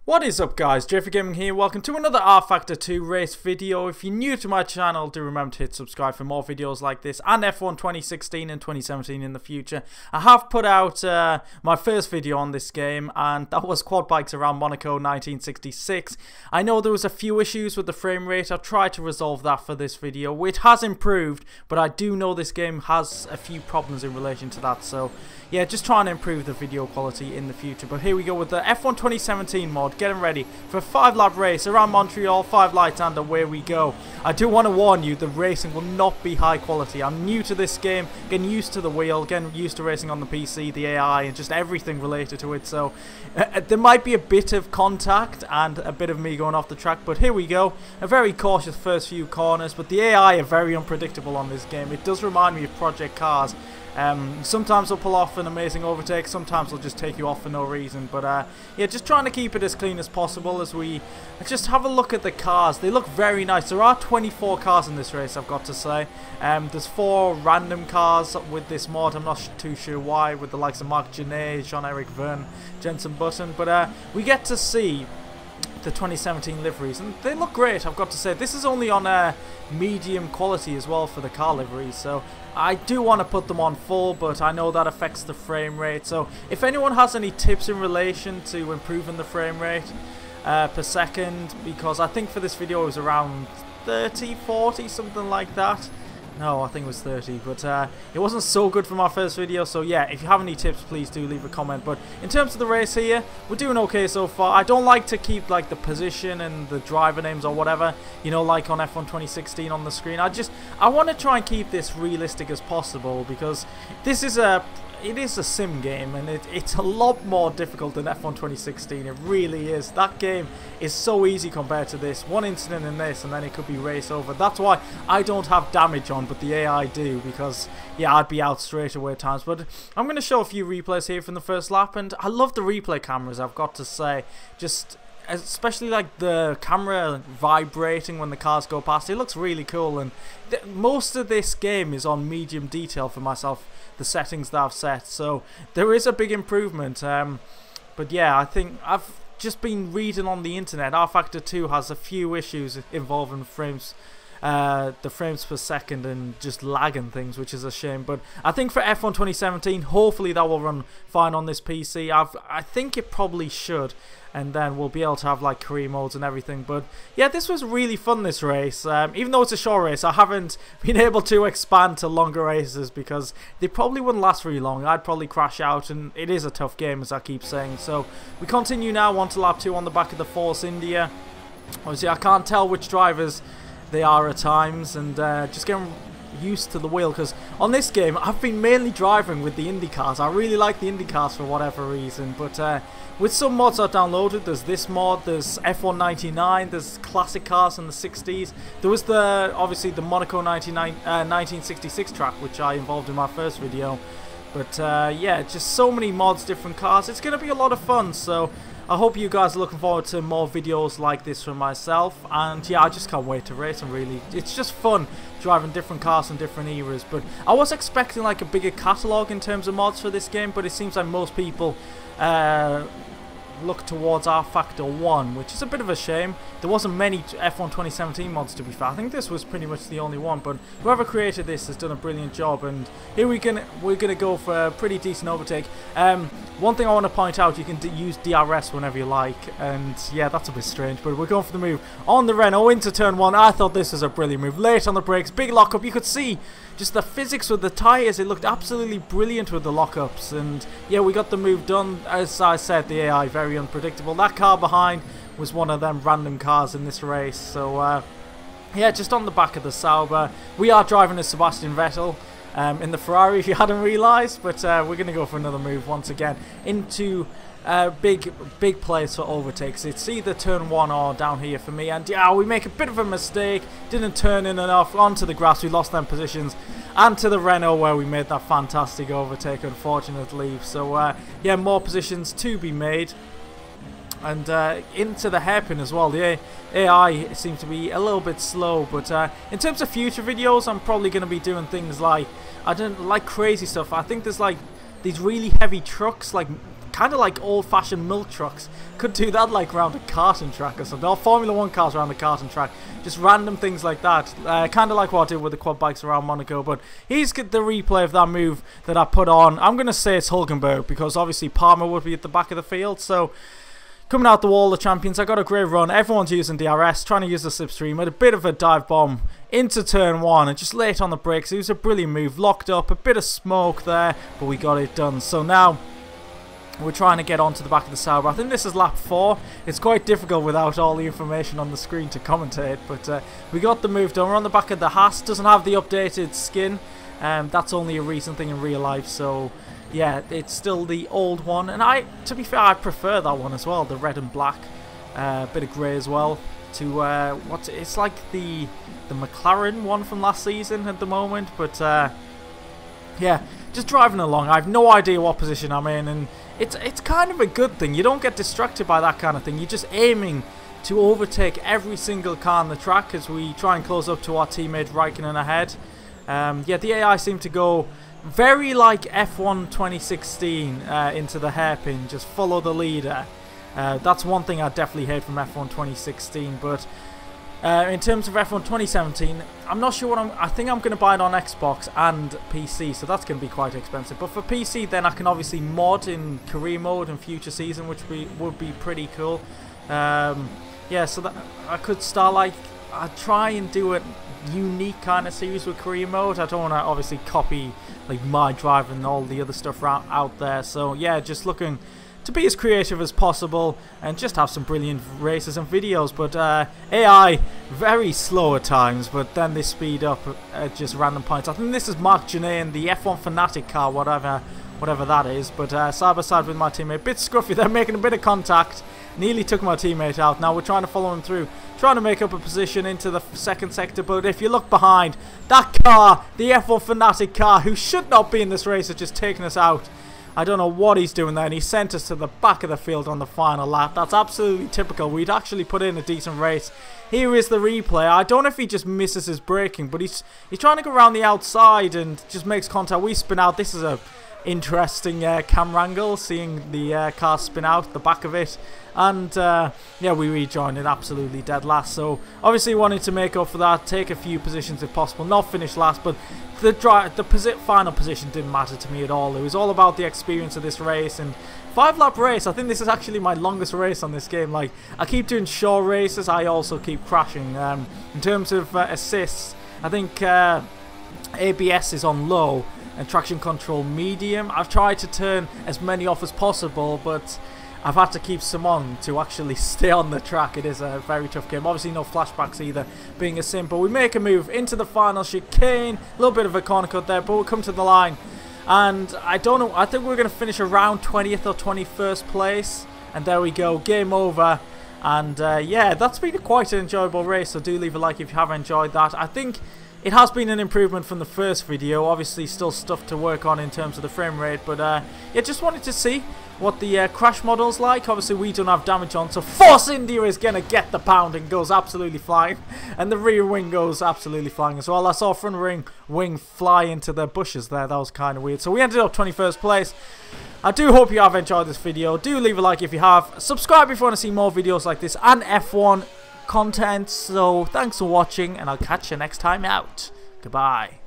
What is up guys, RFactor Gaming here, welcome to another RFactor 2 race video. If you're new to my channel, do remember to hit subscribe for more videos like this and F1 2016 and 2017 in the future. I have put out my first video on this game, and that was quad bikes around Monaco 1966. I know there was a few issues with the frame rate. I've tried to resolve that for this video. It has improved, but I do know this game has a few problems in relation to that, so yeah, just trying to improve the video quality in the future. But here we go with the F1 2017 mod, getting ready for a 5-lap race around Montreal, 5 lights, and away we go. I do want to warn you, the racing will not be high quality. I'm new to this game, getting used to the wheel, getting used to racing on the PC, the AI, and just everything related to it. So there might be a bit of contact and a bit of me going off the track, but here we go. A very cautious first few corners, but the AI are very unpredictable on this game. It does remind me of Project Cars. Sometimes they'll pull off an amazing overtake, sometimes they'll just take you off for no reason, but yeah, just trying to keep it as clean as possible as we just have a look at the cars. They look very nice. There are 24 cars in this race, I've got to say. There's 4 random cars with this mod. I'm not too sure why, with the likes of Mark Genet, Jean-Eric Verne, Jenson Button, but we get to see the 2017 liveries, and they look great, I've got to say. This is only on medium quality as well for the car liveries, so I do want to put them on full, but I know that affects the frame rate. So if anyone has any tips in relation to improving the frame rate per second, because I think for this video it was around 30, 40, something like that. No, I think it was 30, but it wasn't so good for my first video, so yeah, if you have any tips, please do leave a comment. But in terms of the race here, we're doing okay so far. I don't like to keep like the position and the driver names or whatever, you know, like on F1 2016 on the screen. I want to try and keep this realistic as possible, because this is it is a sim game, and it's a lot more difficult than F1 2016. It really is. That game is so easy compared to this. One incident in this and then it could be race over. That's why I don't have damage on, but the AI do, because yeah, I'd be out straight away at times. But I'm going to show a few replays here from the first lap, and I love the replay cameras, I've got to say. Just especially like the camera vibrating when the cars go past. It looks really cool, and most of this game is on medium detail for myself, the settings that I've set, so there is a big improvement. But yeah, I think I've just been reading on the internet, RFactor 2 has a few issues involving frames, the frames per second, and just lagging things, which is a shame. But I think for F1 2017, hopefully that will run fine on this PC. I think it probably should, and then we'll be able to have like career modes and everything. But yeah, this was really fun, this race. Even though it's a short race, I haven't been able to expand to longer races because they probably wouldn't last very long. I'd probably crash out, and it is a tough game, as I keep saying. So we continue now on to lap 2 on the back of the Force India. Obviously I can't tell which drivers they are at times, and just getting used to the wheel, because on this game I've been mainly driving with the Indy cars. I really like the Indy cars for whatever reason, but with some mods I've downloaded, there's this mod, there's F1 99, there's classic cars in the 60s. There was obviously the Monaco 1966 track, which I involved in my first video. But yeah, just so many mods, different cars. It's going to be a lot of fun, so I hope you guys are looking forward to more videos like this from myself. And yeah, I just can't wait to race them, really. It's just fun driving different cars from different eras. But I was expecting like a bigger catalogue in terms of mods for this game, but it seems like most people look towards RFactor 1, which is a bit of a shame. There wasn't many F1 2017 mods, to be fair. I think this was pretty much the only one, but whoever created this has done a brilliant job, and here we're gonna go for a pretty decent overtake. One thing I want to point out, you can use DRS whenever you like, and yeah, that's a bit strange, but we're going for the move on the Renault into turn 1. I thought this was a brilliant move. Late on the brakes, big lockup. You could see just the physics with the tyres. It looked absolutely brilliant with the lockups, and yeah, we got the move done. As I said, the AI very unpredictable. That car behind was one of them random cars in this race. So yeah, just on the back of the Sauber, we are driving as Sebastian Vettel in the Ferrari, if you hadn't realised. But we're going to go for another move once again into big place for overtakes. It's either turn 1 or down here for me, and yeah, we make a bit of a mistake, didn't turn in enough onto the grass. We lost them positions, and to the Renault where we made that fantastic overtake, unfortunately. So yeah, more positions to be made, and into the hairpin as well. The AI seems to be a little bit slow, but in terms of future videos, I'm probably going to be doing things like, I don't like crazy stuff. I think there's like these really heavy trucks, like kind of like old-fashioned milk trucks. Could do that like around a karting track or something. Or Formula 1 cars around the karting track. Just random things like that. Kind of like what I did with the quad bikes around Monaco. But here's the replay of that move that I put on. I'm going to say it's Hulkenberg because obviously Palmer would be at the back of the field. So coming out the wall, the champions. I got a great run. Everyone's using DRS, trying to use the slipstream. Had a bit of a dive bomb into turn 1 and just late on the brakes. It was a brilliant move. Locked up, a bit of smoke there, but we got it done. So now we're trying to get onto the back of the Sauber. I think this is lap 4. It's quite difficult without all the information on the screen to commentate, but we got the move done. We're on the back of the Haas. Doesn't have the updated skin. That's only a recent thing in real life, so yeah, it's still the old one. And to be fair, I prefer that one as well, the red and black. Bit of grey as well. To it's like the McLaren one from last season at the moment, but yeah, just driving along. I have no idea what position I'm in, and it's kind of a good thing. You don't get distracted by that kind of thing. You're just aiming to overtake every single car on the track as we try and close up to our teammate Raikkonen ahead. Yeah, the AI seemed to go very like F1 2016 into the hairpin, just follow the leader. That's one thing I definitely hate from F1 2016, but in terms of F1 2017, I'm not sure what I think I'm going to buy it on Xbox and PC, so that's going to be quite expensive. But for PC, then I can obviously mod in career mode and future season, which would be pretty cool. Yeah, so that I could start like, I'd try and do a unique kind of series with career mode. I don't want to obviously copy like my drive and all the other stuff out there. So yeah, just looking to be as creative as possible and just have some brilliant races and videos. But AI very slow at times, but then they speed up at just random points. I think this is Mark Genet in the F1 Fanatic car, whatever that is. But side by side with my teammate, bit scruffy. They're making a bit of contact. Nearly took my teammate out. Now we're trying to follow him through, trying to make up a position into the second sector. But if you look behind, that car, the F1 Fanatic car, who should not be in this race, has just taken us out. I don't know what he's doing there, and he sent us to the back of the field on the final lap. That's absolutely typical. We'd actually put in a decent race. Here is the replay. I don't know if he just misses his braking, but he's trying to go around the outside and just makes contact. We spin out. This is a interesting camera angle, seeing the car spin out the back of it, and yeah, we rejoined it absolutely dead last. So obviously wanted to make up for that, take a few positions if possible, not finish last, but the final position didn't matter to me at all. It was all about the experience of this race. And 5-lap race, I think this is actually my longest race on this game. Like, I keep doing short races, I also keep crashing. In terms of assists, I think ABS is on low and traction control medium. I've tried to turn as many off as possible, but I've had to keep some on to actually stay on the track. It is a very tough game. Obviously no flashbacks either, being a sim. But we make a move into the final chicane. A little bit of a corner cut there, but we'll come to the line. And I don't know, I think we're going to finish around 20th or 21st place. And there we go, game over. And yeah, that's been quite an enjoyable race. So do leave a like if you have enjoyed that. I think it has been an improvement from the first video. Obviously still stuff to work on in terms of the frame rate, but yeah, just wanted to see what the crash model's like. Obviously we don't have damage on, so Force India is gonna get the pound and goes absolutely flying, and the rear wing goes absolutely flying as well. I saw front wing fly into the bushes there. That was kind of weird. So we ended up 21st place. I do hope you have enjoyed this video. Do leave a like if you have. Subscribe if you want to see more videos like this and F1 content. So thanks for watching, and I'll catch you next time out. Goodbye.